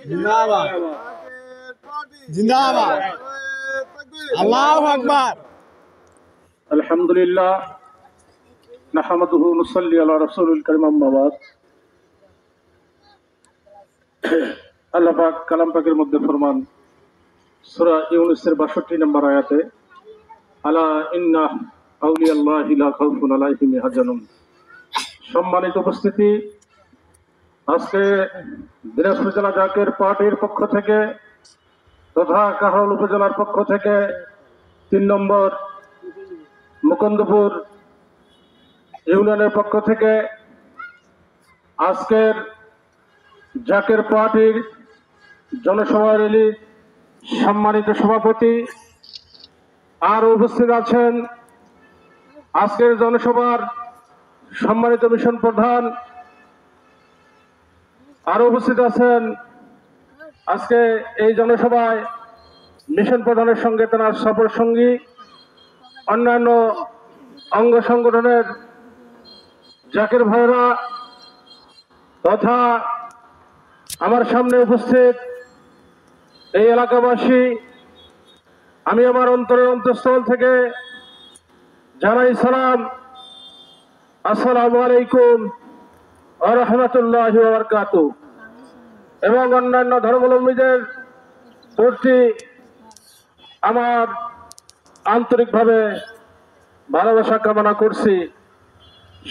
জিন্দাবাদ জিন্দাবাদ আল্লাহু আকবার। আলহামদুলিল্লাহ নাহমাদুহু নুসাল্লি আলা রাসূলিল কারীম আম্মা বাদ। আল্লাহ পাক কালাম পাকের মধ্যে ফরমান সূরা ইউনূসের 62 নম্বর আয়াতে, আলা ইন্না আউলিয়াল্লাহি লা খাউফুন আলাইহিম ইয়াহজানুন। সম্মানিত উপস্থিতি, আজকে দিনাজপুর জেলা জাকের পার্টির পক্ষ থেকে তথা কাহরোল উপজেলার পক্ষ থেকে 3 নম্বর মুকুন্দপুর ইউনিয়নের পক্ষ থেকে আজকের জাকের পার্টির জনসভা র্যালি সম্মানিত সভাপতি আর উপস্থিত আছেন আজকের জনসভার সম্মানিত মিশন প্রধান, আরো উপস্থিত আছেন আজকে এই জনসভায় মিশন প্রধানের সঙ্গে তার সফর সঙ্গী, অন্যান্য অঙ্গ সংগঠনের জাকের ভাইরা তথা আমার সামনে উপস্থিত এই এলাকাবাসী। আমি আমার অন্তরের অন্তঃস্থল থেকে জানাই সালাম, আসসালামু আলাইকুম ওয়া রাহমাতুল্লাহি ওয়া বারাকাতুহু। এবং অন্যান্য ধর্মাবলম্বীদের প্রতি আমার আন্তরিকভাবে ভালোবাসা কামনা করছি।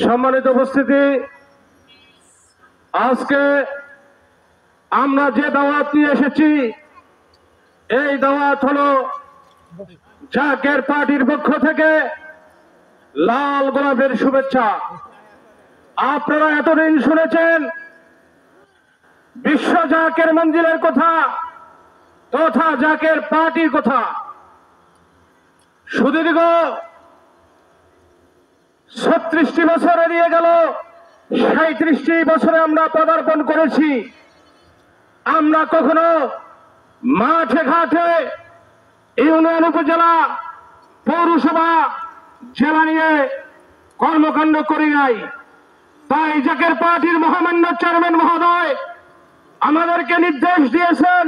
সম্মানিত উপস্থিতি, আজকে আমরা যে দাওয়াত নিয়ে এসেছি এই দাওয়াত হলো জাকের পার্টির পক্ষ থেকে লাল গোলাপের শুভেচ্ছা। আপনারা এতদিন শুনেছেন বিশ্ব জাকের মঞ্জিলের কথা তথা জাকের পার্টির কথা। সুদীর্ঘ 36টি বছর এড়িয়ে গেল, 37টি বছরে আমরা পদার্পণ করেছি। আমরা কখনো মাঠে ঘাটে ইউনিয়ন, উপজেলা, পৌরসভা, জেলা নিয়ে কর্মকাণ্ড করি নাই। তাই জাকের পার্টির মহামান্য চেয়ারম্যান মহোদয় আমাদেরকে নির্দেশ দিয়েছেন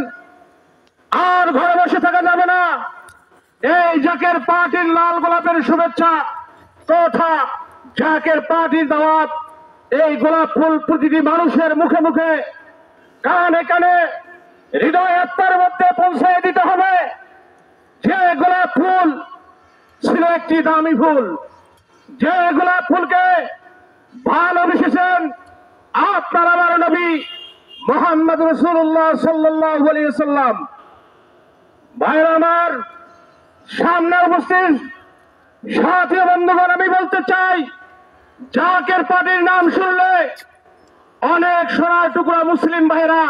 আর ঘরে বসে থাকা যাবে না। এই জাকের পার্টির লাল গোলাপের শুভেচ্ছা তথা জাকের পার্টির দাওয়াত, এই গোলাপ ফুল প্রতিটি মানুষের মুখে মুখে, কানে কানে, হৃদয় আত্মার মধ্যে পৌঁছে দিতে হবে। যে গোলাপ ফুল ছিল একটি দামি ফুল, যে গোলাপ ফুলকে ভালোবেসেছেন আপনার আমার নবী মুহাম্মদ রাসূলুল্লাহ সাল্লাল্লাহু আলাইহি ওয়াসাল্লাম। ভাইরা আমার, সামনে উপস্থিত সাথী বন্ধুগণ, আমি বলতে চাই জাকের পার্টির নাম শুনলে অনেক সোনার টুকরা মুসলিম ভাইরা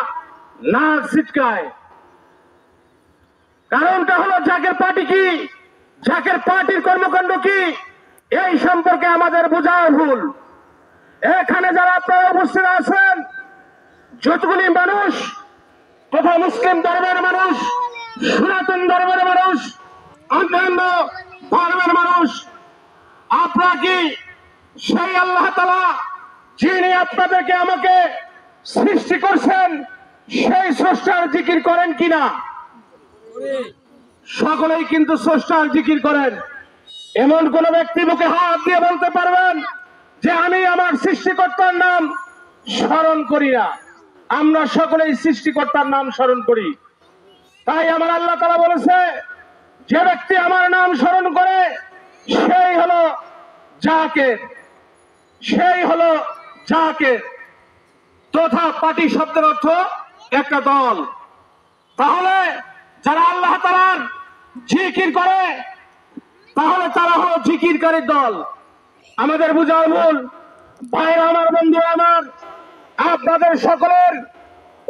নাক ছিটকায়। কারণটা হলো জাকের পার্টি কি, জাকের পার্টির কর্মকাণ্ড কি, এই সম্পর্কে আমাদের বোঝা ভুল। এখানে যারা আপনারা উপস্থিত আছেন, যতগুলি মানুষ তথা মুসলিম ধর্মের মানুষ, সনাতন ধর্মের মানুষ, অন্যান্য ধর্মের মানুষ, আপনারা কি সেই আল্লাহ তাআলা যিনি আপনাদেরকে আমাকে সৃষ্টি করছেন সেই স্রষ্টার জিকির করেন কিনা? সকলেই কিন্তু স্রষ্টার জিকির করেন। এমন কোন ব্যক্তি মুখে হাত দিয়ে বলতে পারবেন যে আমি আমার সৃষ্টিকর্তার নাম স্মরণ করি না? আমরা সকলেই সৃষ্টিকর্তার নাম স্মরণ করি। তাই আমার আল্লাহ তাআলা বলেছে, যে ব্যক্তি আমার নাম স্মরণ করে সেই হলো জাকের, সেই হলো জাকের। তথা পার্টি শব্দের অর্থ একটা দল। তাহলে যারা আল্লাহ তাআলার জিকির করে তাহলে তারা হলো জিকিরকারীর দল। আমাদের বুঝা ভুল। ভাইরা আমার, বন্ধু আমার, আপনাদের সকলের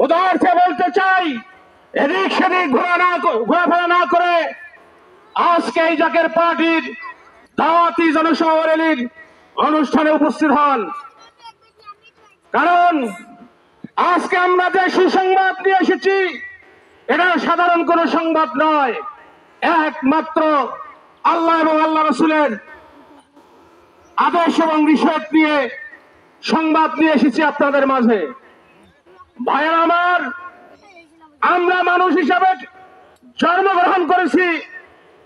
উদারতে বলতে চাই, এদিক সেদিক ঘোরাফেরা না করে আজকে এই জাকের পার্টির দাওয়াতি জনসভা র্যালির অনুষ্ঠানে উপস্থিত হন। কারণ আজকে আমরা যে সুসংবাদ নিয়ে এসেছি এটা সাধারণ কোনো সংবাদ নয়, একমাত্র আল্লাহ এবং আল্লাহ রাসূলের আদর্শ এবং নিষেধ নিয়ে সংবাদ নিয়ে এসেছি আপনাদের মাঝে। ভাইয়েরা আমার, আমরা মানুষ হিসাবে জন্মগ্রহণ করেছি,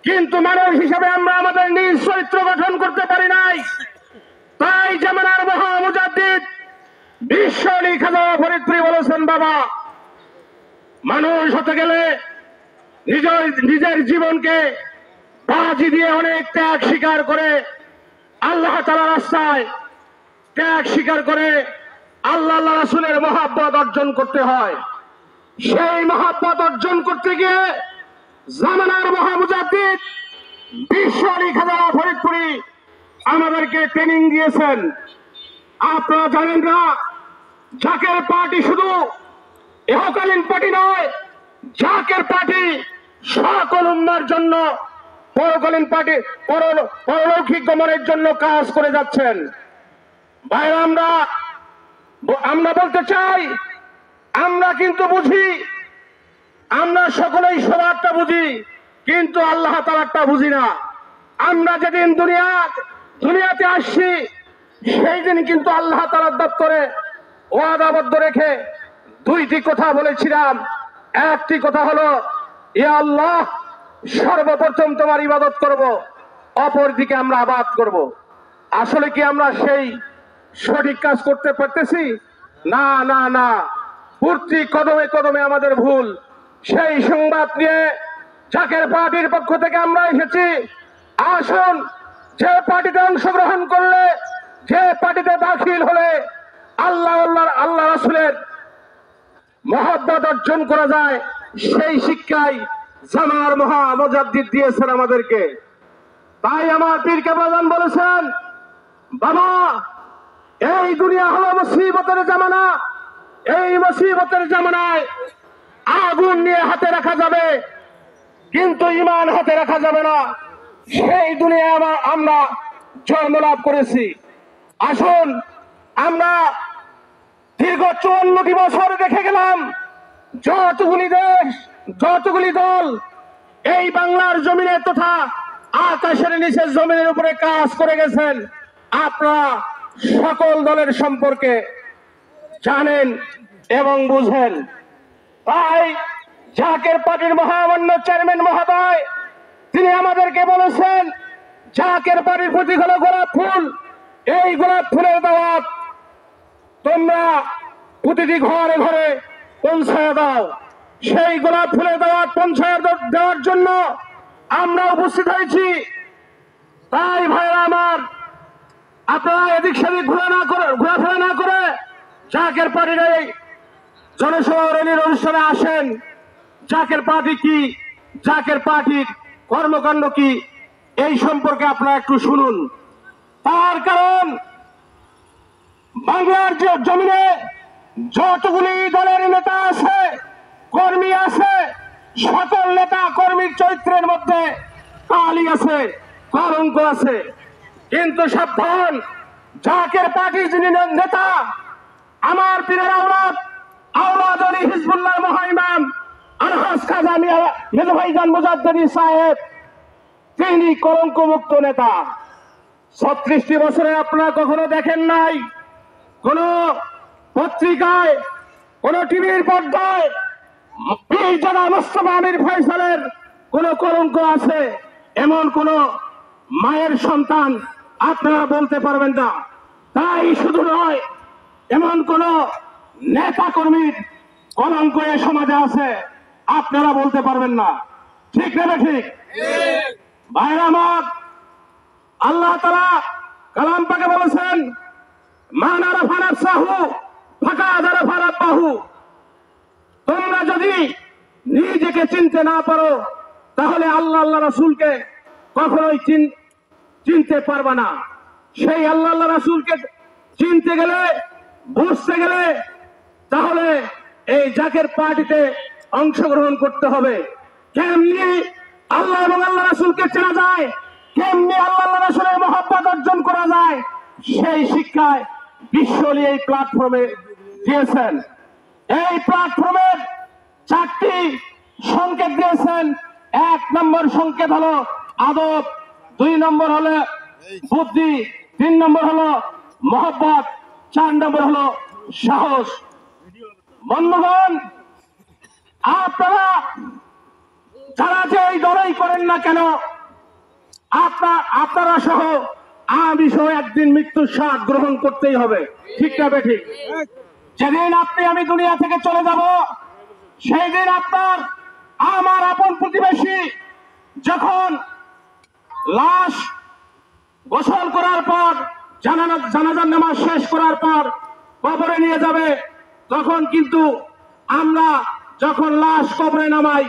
কিন্তু মানুষ হিসাবে আমরা আমাদের নিজ চরিত্র গঠন করতে পারি নাই। তাই জামানার মহামুজাদ্দিদ বিশ্ব আলী খাজা ফরিদপুরি বলেছেন, বাবা, মানুষ হতে গেলে নিজের জীবনকে বাজি দিয়ে অনেক ত্যাগ স্বীকার করে আল্লাহ তাআলার রাস্তায় ত্যাগ স্বীকার করে আল্লাহ রাসূলের মহব্বত অর্জন করতে হয়। সেই মহব্বত অর্জন করতে গিয়ে জামানার মহামুজাদ্দিদ বিশ্ব আলী খাজা ফরিদপুরি আমাদেরকে ট্রেনিং দিয়েছেন। আপনারা জানেন না, জাকের পার্টি শুধু ইহকালীন পার্টি নয়, জাকের পার্টি সকল উম্মার জন্য পরকালীন পার্টি, পরলৌকিক গমনের জন্য কাজ করে যাচ্ছেন। ভাইরা, আমরা বলতে চাই, আমরা কিন্তু বুঝি, আমরা সকলেই সবারটা বুঝি, কিন্তু আল্লাহ তাআলারটা বুঝি না। আমরা যেদিন দুনিয়াতে আসছি, সেই দিন কিন্তু আল্লাহ তাআলার দপ্তরে ওয়াদাবদ্ধ রেখে দুইটি কথা বলেছিলাম। একটি কথা হলো, ইয়া আল্লাহ, সর্বপ্রথম তোমার ইবাদত করব, অপরদিকে আমরা আবাদ করব। আসলে কি আমরা সেই সঠিক কাজ করতে পারতেছি? না না না, প্রতি কদমে কদমে আমাদের ভুল। সেই সংবাদ নিয়ে জাকের পার্টির পক্ষ থেকে আমরা এসেছি। আসুন, যে পার্টিতে অংশগ্রহণ করলে, যে পার্টিতে দাখিল হলে আল্লাহ রাসূলের মহব্বত অর্জন করা যায়, সেই শিক্ষাই জামানার মহামুজাদ্দিদ দিয়েছেন আমাদেরকে। তাই আমার পীর কেবলাজান বলেছেন, বাবা, এই দুনিয়া হলো মুসিবতের জামানা। এই মুসিবতের জামানায় আগুন নিয়ে হাতে রাখা যাবে, কিন্তু ঈমান হাতে রাখা যাবে না। সেই দুনিয়ায় আমরা জন্ম লাভ করেছি। আসুন, আমরা দীর্ঘ 54টি বছর দেখে গেলাম, যতগুলি দেশ, যতগুলি দল এই বাংলার জমিনে তথা আকাশের নিচে জমিনের উপরে কাজ করে গেছেন, আপনারা সকল দলের সম্পর্কে জানেন এবং বুঝেন। তাই জাকের পার্টির মহামান্য চেয়ারম্যান মহোদয় তিনি আমাদেরকে বলেছেন, জাকের পার্টির প্রতীক হলো গোলাপ ফুল। এই গোলাপ ফুলের দাওয়াত তোমরা প্রতিটি ঘরে ঘরে পৌঁছায় দাও। সেই গোলাপ ফুলের দাওয়াত পৌঁছায় দেওয়ার জন্য আমরা উপস্থিত হয়েছি। তাই ভাইরা আমার, আপনারা এদিক সেদিক ঘোরাফেরা না করে জাকের পার্টির এই জনসভা র্যালির অনুষ্ঠানে আসেন। জাকের পার্টি কি, জাকের পার্টির কর্মকাণ্ড কি, এই সম্পর্কে আপনারা একটু শুনুন। তার কারণ, বাংলার যে জমিনে যতগুলি দলের নেতা আছে, কর্মী আছে, সকল নেতা কর্মীর চরিত্রের মধ্যে কালি আছে, কলঙ্ক আছে। কিন্তু সাবধান, জাকের পার্টির যিনি নেতা, আমার পীরের আওলাদ আলী হিজবুল্লাহ মহাইমাম আলহাজ খাজা মিয়া মেজো ভাইজান মুজাদ্দিদি সাহেব, তিনি কলঙ্ক মুক্ত নেতা। 36টি বছরে আপনারা কখনো দেখেন নাই কোন পত্রিকায়, কোন টিভির পর্দায় পীরজাদা মোস্তফা আমির ফয়সালের কোন কলঙ্ক আছে, এমন কোন মায়ের সন্তান আপনারা বলতে পারবেন না। তাই শুধু নয়, এমন কোন নেতা কর্মীর কলঙ্ক এ সমাজে আছে আপনারা বলতে পারবেন না। ঠিক না ঠিক? ভাইরা আমার, আল্লাহ তাআলা কালাম পাকে বলেছেন, মান আরাফা নাফসাহু ফাকাদ আরাফা রাব্বাহু। তোমরা যদি নিজেকে চিনতে না পারো, তাহলে আল্লাহ রাসূলকে কখনোই চিনতে পারবে না। সেই আল্লাহ রাসূলকে চিনতে গেলে, বুঝতে গেলে, তাহলে এই জাকের পার্টিতে অংশগ্রহণ করতে হবে। কেমনি আল্লাহ এবং আল্লাহ রাসূলকে চেনা যায়, কেমনি আল্লাহ রাসূলের মহব্বত অর্জন করা যায়, সেই শিক্ষায় বিশ্বলি এই প্ল্যাটফর্মে দিয়েছেন। এই প্ল্যাটফর্মের 4টি সংকেত দিয়েছেন। 1 নম্বর সংকেত হলো আদব, 2 নম্বর হলো বুদ্ধি, 3 নম্বর হলো মহব্বত, 4 নম্বর হলো সাহস। বন্ধুগণ, আপনারা যারা যে এই দলই করেন না কেন, আপনারা সহ আমি সহ একদিন মৃত্যুর স্বাদ গ্রহণ করতেই হবে, ঠিক না বেঠিক? যেদিন আমি দুনিয়া থেকে চলে যাব, সেই দিন আপনার আমার আপন প্রতিবেশী যখন লাশ গোসল করার পর জানাজার নামাজ শেষ করার পর কবরে নিয়ে যাবে, তখন কিন্তু আমরা যখন লাশ কবরে নামাই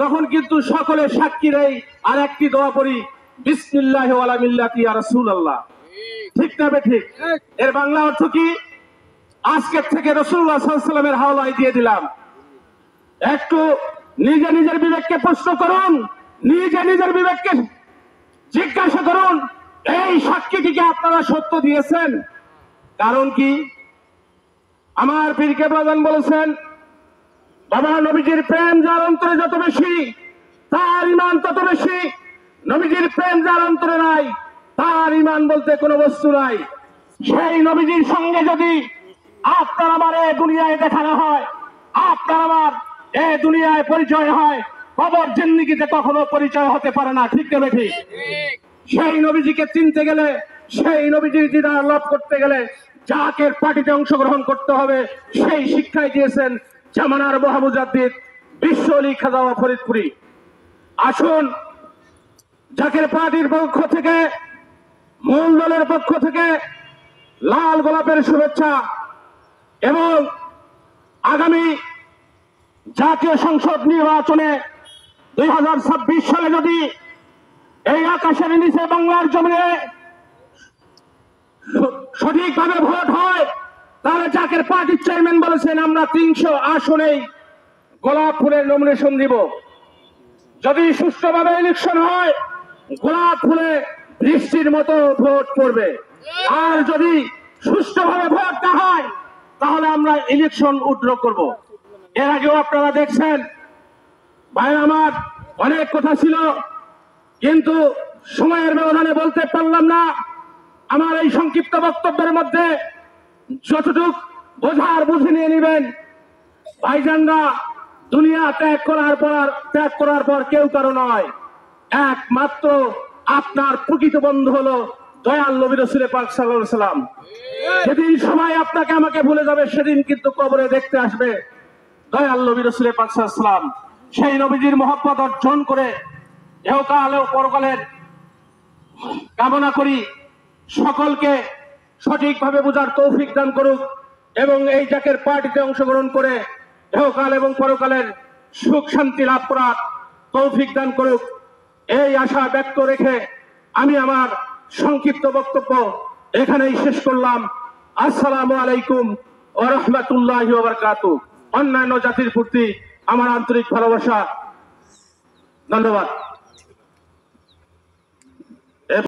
তখন কিন্তু সকলে সাক্ষী দেই আর একটি দোয়া করি, বিসমিল্লাহি ওয়ালা মিল্লাতি ইয়া রাসূলুল্লাহ, ঠিক না বেঠিক? এর বাংলা অর্থ কি? আজকের থেকে রাসূলুল্লাহ সাল্লাল্লাহু আলাইহি ওয়াসাল্লামের হাওলায় দিয়ে দিলাম। একটু নিজের বিবেককে প্রশ্ন করুন, নিজের বিবেককে জিজ্ঞাসা করুন, এই সাক্ষীটিকে আপনারা সত্য দিয়েছেন? কারণ কি? আমার পীর কেবলাদান বলেছেন, বাবা নবীজির প্রেম যার অন্তরে যত বেশি তার ঈমান তত বেশি, নবীজির প্রেম যার অন্তরে নাই তার ঈমান বলতে কোনো বস্তু নাই। সেই নবীজির সঙ্গে যদি আপনার আমার এই দুনিয়ায় দেখানো হয়, আপনার আমার এই দুনিয়ায় পরিচয় হয়, কবর জিন্দেগিতে কখনো পরিচয় হতে পারে না, ঠিক না ঠিক? সেই নবীজিকে চিনতে গেলে, সেই নবীজির দিদার লাভ করতে গেলে জাকের পার্টিতে অংশগ্রহণ করতে হবে, সেই শিক্ষাই দিয়েছেন জামানার মহামুজাদ্দিদ বিশ্ব আলী খাজা ফরিদপুরি। আসুন জাকের পার্টির পক্ষ থেকে, মূল দলের পক্ষ থেকে লাল গোলাপের শুভেচ্ছা, এবং আগামী জাতীয় সংসদ নির্বাচনে 2026 সালে যদি এই আকাশের নিচে বাংলার জমিনে সঠিকভাবে ভোট হয়, তাহলে জাকের পার্টির চেয়ারম্যান বলেছেন আমরা 300 আসনেই গোলাপ ফুলের নমিনেশন দিব। যদি সুষ্ঠুভাবে ইলেকশন হয়, গোলাপ ফুলে বৃষ্টির মতো ভোট পড়বে। আর যদি সুষ্ঠুভাবে ভোট না হয়, তাহলে আমরা ইলেকশন উইথড্র করব। এর আগেও আপনারা দেখছেন, ভাই আমার অনেক কথা ছিল, কিন্তু সময়ের ব্যবধানে বলতে পারলাম না। আমার এই সংক্ষিপ্ত বক্তব্যের মধ্যে যতটুক বোঝার বুঝে নিয়ে নেবেন। ভাইজানরা দুনিয়া ত্যাগ করার পর কেউ কারো নয়, একমাত্র আপনার প্রকৃত বন্ধু হলো দয়াল নবী রাসূল পাক সাল্লাল্লাহু আলাইহি ওয়াসাল্লাম। যেদিন সবাই আপনাকে আমাকে ভুলে যাবে, সেদিন কিন্তু কবরে দেখতে আসবে দয়াল নবী রাসূল পাক সাল্লাল্লাহু আলাইহি ওয়াসাল্লাম। সেই নবীজির মহব্বত অর্জন করে ইহকাল ও পরকালের কামনা করি, সকলকে সঠিকভাবে বোঝার তৌফিক দান করুক এবং এই জাকের পার্টিতে অংশগ্রহণ করে ইহকাল এবং পরকালের সুখ শান্তি লাভ করার তৌফিক দান করুক, এই আশা ব্যক্ত রেখে আমি আমার সংক্ষিপ্ত বক্তব্য এখানেই শেষ করলাম। আসসালামু আলাইকুম ওয়া রাহমাতুল্লাহি ওয়া বারাকাতুহু। অন্যান্য জাতির প্রতি আমার আন্তরিক ভালোবাসা, ধন্যবাদ।